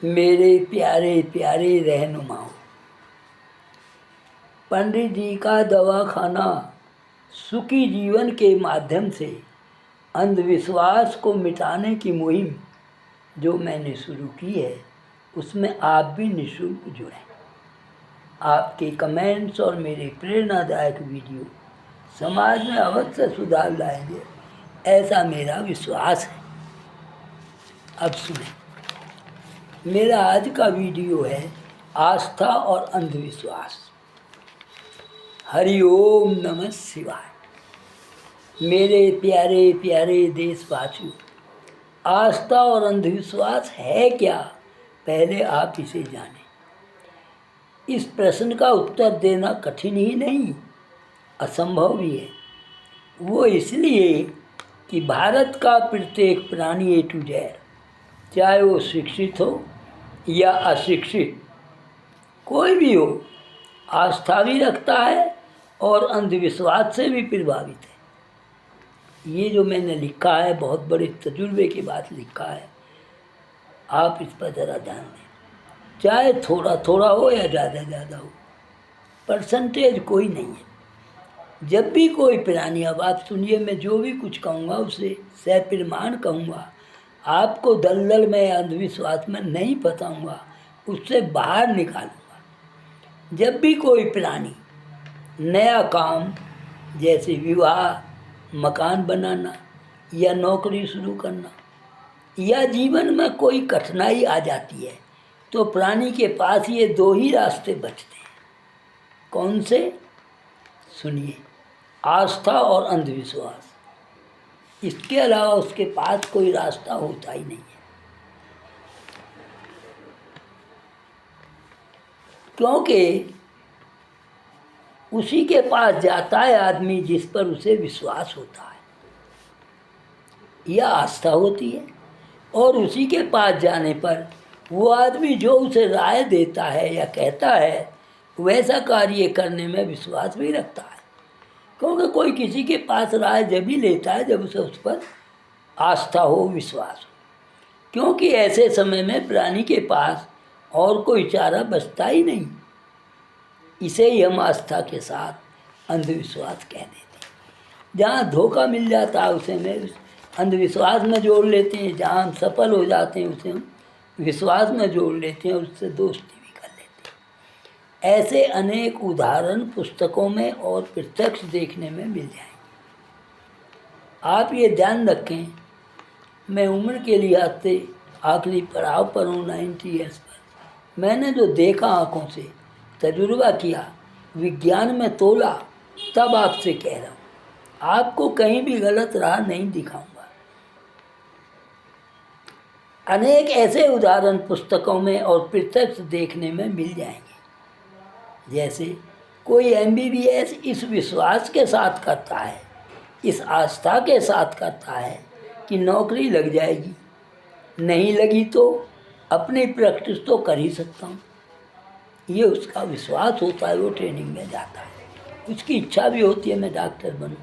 मेरे प्यारे प्यारे रहनुमाओं, पंडित जी का दवाखाना सुखी जीवन के माध्यम से अंधविश्वास को मिटाने की मुहिम जो मैंने शुरू की है, उसमें आप भी निःशुल्क जुड़ें। आपके कमेंट्स और मेरे प्रेरणादायक वीडियो समाज में अवश्य सुधार लाएंगे, ऐसा मेरा विश्वास है। अब सुने, मेरा आज का वीडियो है आस्था और अंधविश्वास। हरि ओम नमः शिवाय। मेरे प्यारे प्यारे देशवासियों, आस्था और अंधविश्वास है क्या, पहले आप इसे जानें। इस प्रश्न का उत्तर देना कठिन ही नहीं, असंभव भी है। वो इसलिए कि भारत का प्रत्येक प्राणी A to Z, चाहे वो शिक्षित हो या अशिक्षित, कोई भी हो, आस्था भी रखता है और अंधविश्वास से भी प्रभावित है। ये जो मैंने लिखा है, बहुत बड़े तजुर्बे की बात लिखा है। आप इस पर ज़रा ध्यान दें। चाहे थोड़ा थोड़ा हो या ज़्यादा हो, परसेंटेज कोई नहीं है। जब भी कोई प्राणी, अब आप सुनिए, मैं जो भी कुछ कहूँगा उसे सप्रमाण कहूँगा। आपको दलदल में या अंधविश्वास में नहीं फंसाऊँगा, उससे बाहर निकालूँगा। जब भी कोई प्राणी नया काम, जैसे विवाह, मकान बनाना या नौकरी शुरू करना, या जीवन में कोई कठिनाई आ जाती है, तो प्राणी के पास ये दो ही रास्ते बचते हैं। कौन से? सुनिए, आस्था और अंधविश्वास। इसके अलावा उसके पास कोई रास्ता होता ही नहीं है। क्योंकि उसी के पास जाता है आदमी जिस पर उसे विश्वास होता है या आस्था होती है, और उसी के पास जाने पर वो आदमी जो उसे राय देता है या कहता है, वैसा कार्य करने में विश्वास भी रखता है। क्योंकि कोई किसी के पास राय जब भी लेता है जब उसे उस पर आस्था हो, विश्वास हो। क्योंकि ऐसे समय में प्राणी के पास और कोई चारा बचता ही नहीं। इसे ही हम आस्था के साथ अंधविश्वास कह देते हैं। जहाँ धोखा मिल जाता है उसे में अंधविश्वास में जोड़ लेते हैं, जहाँ हम सफल हो जाते हैं उसे हम विश्वास में जोड़ लेते हैं और उससे दोस्ती भी कर लेते हैं। ऐसे अनेक उदाहरण पुस्तकों में और प्रत्यक्ष देखने में मिल जाएंगे। आप ये ध्यान रखें, मैं उम्र के लिहाज से आखिरी पड़ाव पर हूँ, 90 ईयर्स पर। मैंने जो देखा, आँखों से तजुर्बा किया, विज्ञान में तोला, तब आपसे कह रहा हूँ। आपको कहीं भी गलत राह नहीं दिखाऊंगा। अनेक ऐसे उदाहरण पुस्तकों में और प्रत्यक्ष देखने में मिल जाएंगे। जैसे कोई MBBS इस विश्वास के साथ करता है, इस आस्था के साथ करता है कि नौकरी लग जाएगी, नहीं लगी तो अपनी प्रैक्टिस तो कर ही सकता हूँ। ये उसका विश्वास होता है, वो ट्रेनिंग में जाता है। उसकी इच्छा भी होती है मैं डॉक्टर बनूँ।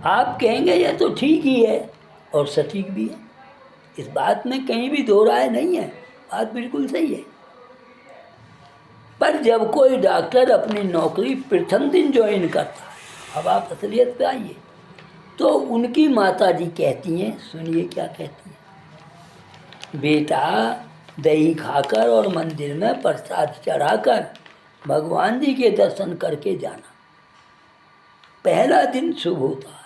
आप कहेंगे ये तो ठीक ही है और सटीक भी है, इस बात में कहीं भी दो राय नहीं है, बात बिल्कुल सही है। पर जब कोई डॉक्टर अपनी नौकरी प्रथम दिन ज्वाइन करता है, अब आप असलियत पे आइए, तो उनकी माता जी कहती हैं, सुनिए क्या कहती हैं, बेटा दही खाकर और मंदिर में प्रसाद चढ़ाकर भगवान जी के दर्शन करके जाना, पहला दिन शुभ होता है।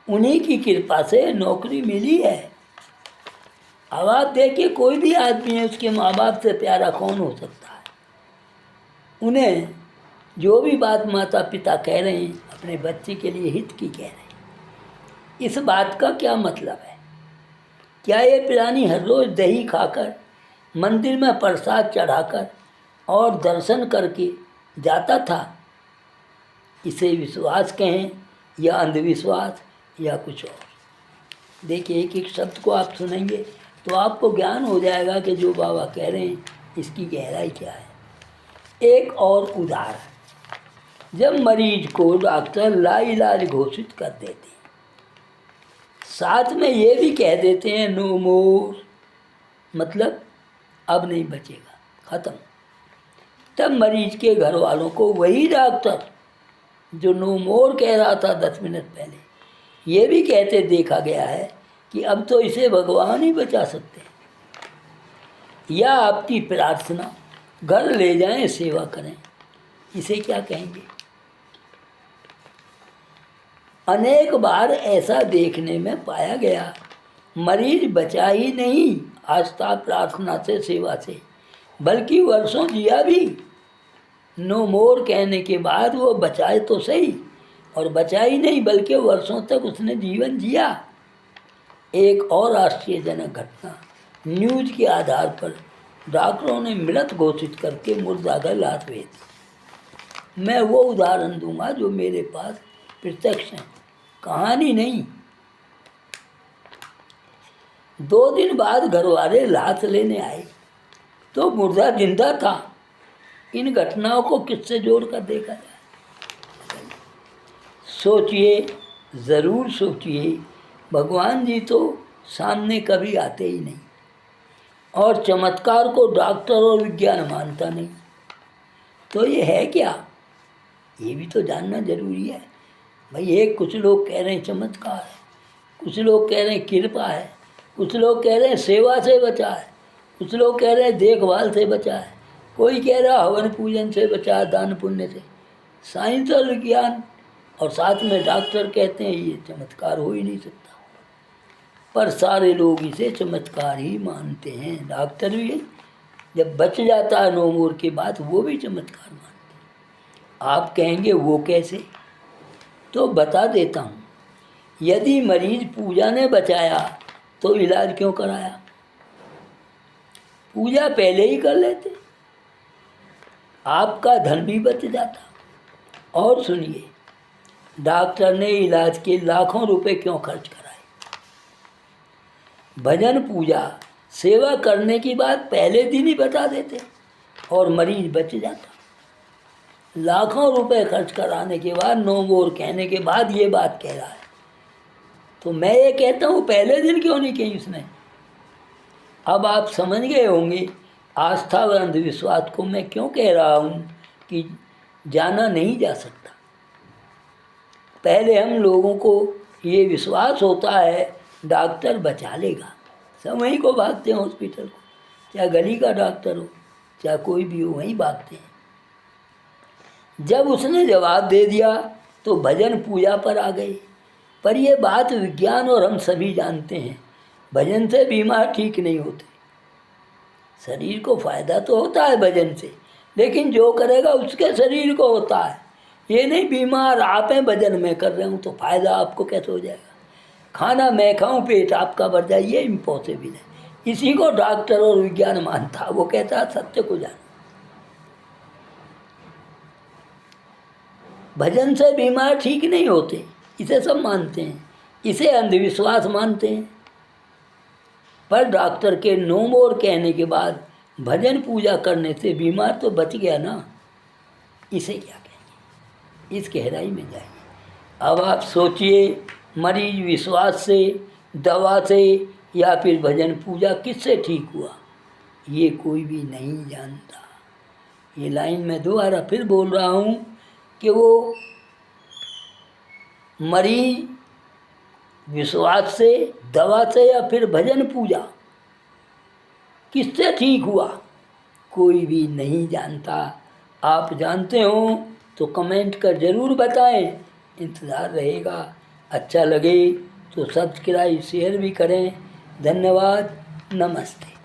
उन्हीं की कृपा से नौकरी मिली है। अब आप देखिए, कोई भी आदमी है, उसके माँ बाप से प्यारा कौन हो सकता है। उन्हें जो भी बात माता पिता कह रहे हैं, अपने बच्चे के लिए हित की कह रहे हैं। इस बात का क्या मतलब है? क्या ये प्राणी हर रोज़ दही खाकर, मंदिर में प्रसाद चढ़ाकर और दर्शन करके जाता था? इसे विश्वास कहें या अंधविश्वास या कुछ और। देखिए, एक एक शब्द को आप सुनेंगे तो आपको ज्ञान हो जाएगा कि जो बाबा कह रहे हैं इसकी गहराई क्या है। एक और उदाहरण, जब मरीज को डॉक्टर लाइलाज घोषित कर देते हैं, साथ में ये भी कह देते हैं नो मोर मतलब अब नहीं बचेगा, ख़त्म। तब मरीज के घर वालों को वही डॉक्टर जो नो मोर कह रहा था 10 मिनट पहले, ये भी कहते देखा गया है कि अब तो इसे भगवान ही बचा सकते हैं। या आपकी प्रार्थना, घर ले जाएं, सेवा करें, इसे क्या कहेंगे? अनेक बार ऐसा देखने में पाया गया, मरीज बचा ही नहीं आस्था प्रार्थना से, सेवा से, बल्कि वर्षों जिया भी। नो मोर कहने के बाद वो बचाए तो सही, और बचा ही नहीं बल्कि वर्षों तक उसने जीवन जिया। एक और आश्चर्यजनक घटना, न्यूज के आधार पर डॉक्टरों ने मृत घोषित करके मुर्दा घर लाश भेज दी। मैं वो उदाहरण दूंगा जो मेरे पास प्रत्यक्ष है, कहानी नहीं। 2 दिन बाद घरवाले लाश लेने आए तो मुर्दा जिंदा था। इन घटनाओं को किससे जोड़कर देखा जाए? सोचिए, ज़रूर सोचिए। भगवान जी तो सामने कभी आते ही नहीं, और चमत्कार को डॉक्टर और विज्ञान मानता नहीं। तो ये है क्या? ये भी तो जानना जरूरी है भाई। कुछ लोग कह रहे हैं चमत्कार है, कुछ लोग कह रहे हैं कृपा है, कुछ लोग कह रहे हैं सेवा से बचा है, कुछ लोग कह रहे हैं देखभाल से बचा है, कोई कह रहा हवन पूजन से बचा है, दान पुण्य से। साइंस और विज्ञान और साथ में डॉक्टर कहते हैं ये चमत्कार हो ही नहीं सकता, पर सारे लोग इसे चमत्कार ही मानते हैं। डॉक्टर भी जब बच जाता है नो मोर के बाद, वो भी चमत्कार मानते हैं। आप कहेंगे वो कैसे? तो बता देता हूँ। यदि मरीज पूजा ने बचाया तो इलाज क्यों कराया? पूजा पहले ही कर लेते, आपका धन भी बच जाता। और सुनिए, डॉक्टर ने इलाज के लाखों रुपए क्यों खर्च कराए? भजन पूजा सेवा करने की बात पहले दिन ही बता देते और मरीज बच जाता। लाखों रुपए खर्च कराने के बाद, नो मोर कहने के बाद ये बात कह रहा है। तो मैं ये कहता हूँ पहले दिन क्यों नहीं कही उसने? अब आप समझ गए होंगे आस्था व अंधविश्वास को मैं क्यों कह रहा हूँ कि जाना नहीं जा सकता। पहले हम लोगों को ये विश्वास होता है डॉक्टर बचा लेगा, सब वहीं को भागते हैं हॉस्पिटल को, चाहे गली का डॉक्टर हो चाहे कोई भी हो, वहीं भागते हैं। जब उसने जवाब दे दिया तो भजन पूजा पर आ गए। पर ये बात विज्ञान और हम सभी जानते हैं, भजन से बीमार ठीक नहीं होते। शरीर को फ़ायदा तो होता है भजन से, लेकिन जो करेगा उसके शरीर को होता है। ये नहीं बीमार आप हैं भजन में कर रहे हूँ तो फ़ायदा आपको कैसे हो जाएगा? खाना मैं खाऊं पेट आपका भर जाए, ये इम्पॉसिबल है। इसी को डॉक्टर और विज्ञान मानता, वो कहता है सत्य को जानो। भजन से बीमार ठीक नहीं होते, इसे सब मानते हैं, इसे अंधविश्वास मानते हैं। पर डॉक्टर के नो मोर कहने के बाद भजन पूजा करने से बीमार तो बच गया ना, इसे क्या कहेंगे? इस गहराई में जाइए। अब आप सोचिए, मरीज विश्वास से, दवा से या फिर भजन पूजा किससे ठीक हुआ? ये कोई भी नहीं जानता। ये लाइन मैं दोबारा फिर बोल रहा हूँ कि वो मरीज विश्वास से, दवा से या फिर भजन पूजा किससे ठीक हुआ, कोई भी नहीं जानता। आप जानते हो तो कमेंट कर ज़रूर बताएं, इंतज़ार रहेगा। अच्छा लगे तो सब्सक्राइब शेयर भी करें। धन्यवाद, नमस्ते।